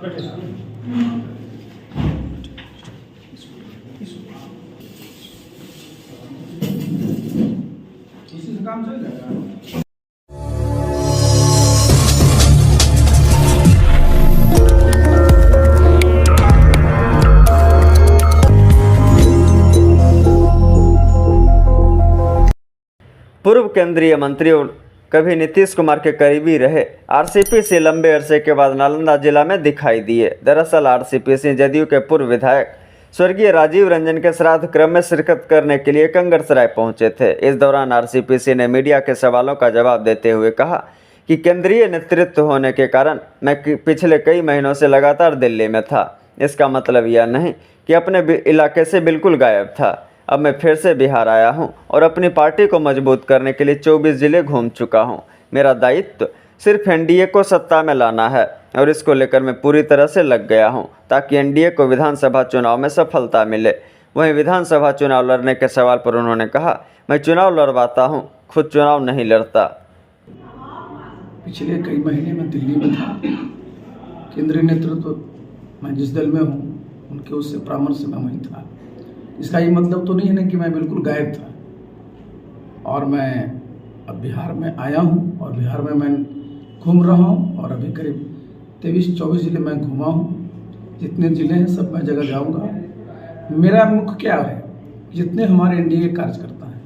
इसी से काम चल जाएगा। पूर्व केंद्रीय मंत्री और कभी नीतीश कुमार के करीबी रहे आरसीपी सिंह लंबे अरसे के बाद नालंदा जिला में दिखाई दिए। दरअसल आरसीपी सिंह जदयू के पूर्व विधायक स्वर्गीय राजीव रंजन के श्राद्ध क्रम में शिरकत करने के लिए कंगरसराय पहुंचे थे। इस दौरान आरसीपी सिंह ने मीडिया के सवालों का जवाब देते हुए कहा कि केंद्रीय नेतृत्व होने के कारण मैं पिछले कई महीनों से लगातार दिल्ली में था। इसका मतलब यह नहीं कि अपने इलाके से बिल्कुल गायब था। अब मैं फिर से बिहार आया हूं और अपनी पार्टी को मजबूत करने के लिए 24 जिले घूम चुका हूं। मेरा दायित्व सिर्फ एनडीए को सत्ता में लाना है और इसको लेकर मैं पूरी तरह से लग गया हूं ताकि एनडीए को विधानसभा चुनाव में सफलता मिले। वहीं विधानसभा चुनाव लड़ने के सवाल पर उन्होंने कहा, मैं चुनाव लड़वाता हूं, खुद चुनाव नहीं लड़ता। पिछले कई महीने में दिल्ली में था। केंद्रीय नेतृत्व मैं जिस दल में हूँ उनके उससे परामर्श में वहीं था। इसका ये मतलब तो नहीं है ना कि मैं बिल्कुल गायब था। और मैं अब बिहार में आया हूँ और बिहार में मैं घूम रहा हूँ और अभी करीब 23-24 जिले मैं घूमा हूँ। जितने ज़िले हैं सब मैं जगह जाऊँगा। मेरा मुख्य क्या है, जितने हमारे एनडीए कार्यकर्ता हैं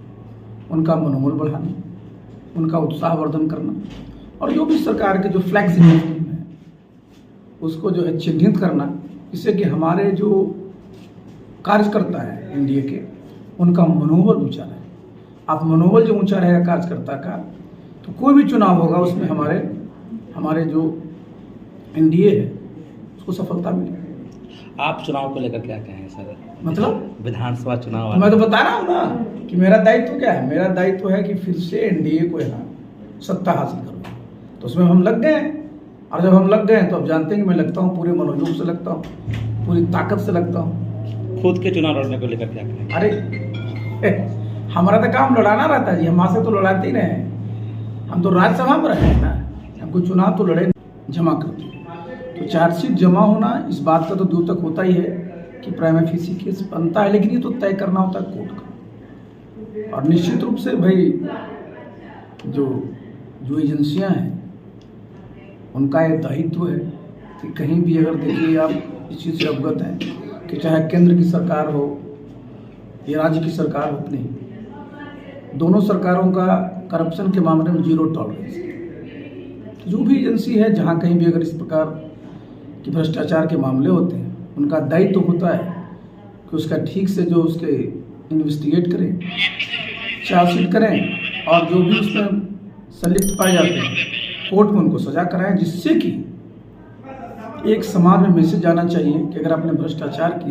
उनका मनोबल बढ़ाना, उनका उत्साहवर्धन करना और जो भी सरकार के जो फ्लैगशिप स्कीम है उसको जो है चिन्हित करना, जिससे कि हमारे जो कार्यकर्ता है एनडीए के उनका मनोबल ऊंचा रहे। आप मनोबल जो ऊंचा रहेगा कार्यकर्ता का तो कोई भी चुनाव होगा उसमें हमारे जो एनडीए है उसको सफलता मिलेगी। आप चुनाव को लेकर क्या कहें सर? मतलब विधानसभा चुनाव मैं तो बता रहा हूँ ना कि मेरा दायित्व क्या है। मेरा दायित्व है कि फिर से एनडीए को यहाँ सत्ता हासिल करूँगा, तो उसमें हम लग गए हैं। और जब हम लग गए हैं तो आप जानते हैं कि मैं लगता हूँ पूरे मनोयोग से लगता हूँ, पूरी ताकत से लगता हूँ। खुद के चुनाव लड़ने को लेकर क्या कहें? अरे हमारा तो काम लड़ाना रहता है जी, हम से तो लड़ाते ही रहे। हम तो राज्यसभा में रहे हैं ना, हमको चुनाव तो लड़े जमा करते हैं। तो चार्जशीट जमा होना इस बात का तो दूर तक होता ही है कि प्राइमा फेसी केस बनता है, लेकिन ये तो तय करना होता है कोर्ट का। और निश्चित रूप से भाई जो एजेंसियां हैं उनका ये दायित्व है कि कहीं भी अगर देखिए आप इस चीज़ से अवगत हैं कि चाहे केंद्र की सरकार हो या राज्य की सरकार हो, अपनी दोनों सरकारों का करप्शन के मामले में जीरो टॉलरेंस है। जो भी एजेंसी है जहाँ कहीं भी अगर इस प्रकार की भ्रष्टाचार के मामले होते हैं उनका दायित्व होता है कि उसका ठीक से जो उसके इन्वेस्टिगेट करें, चार्जशीट करें और जो भी उसमें संलिप्त पाए जाते हैं कोर्ट में उनको सजा कराएं, जिससे कि एक समाज में मैसेज जाना चाहिए कि अगर आपने भ्रष्टाचार किया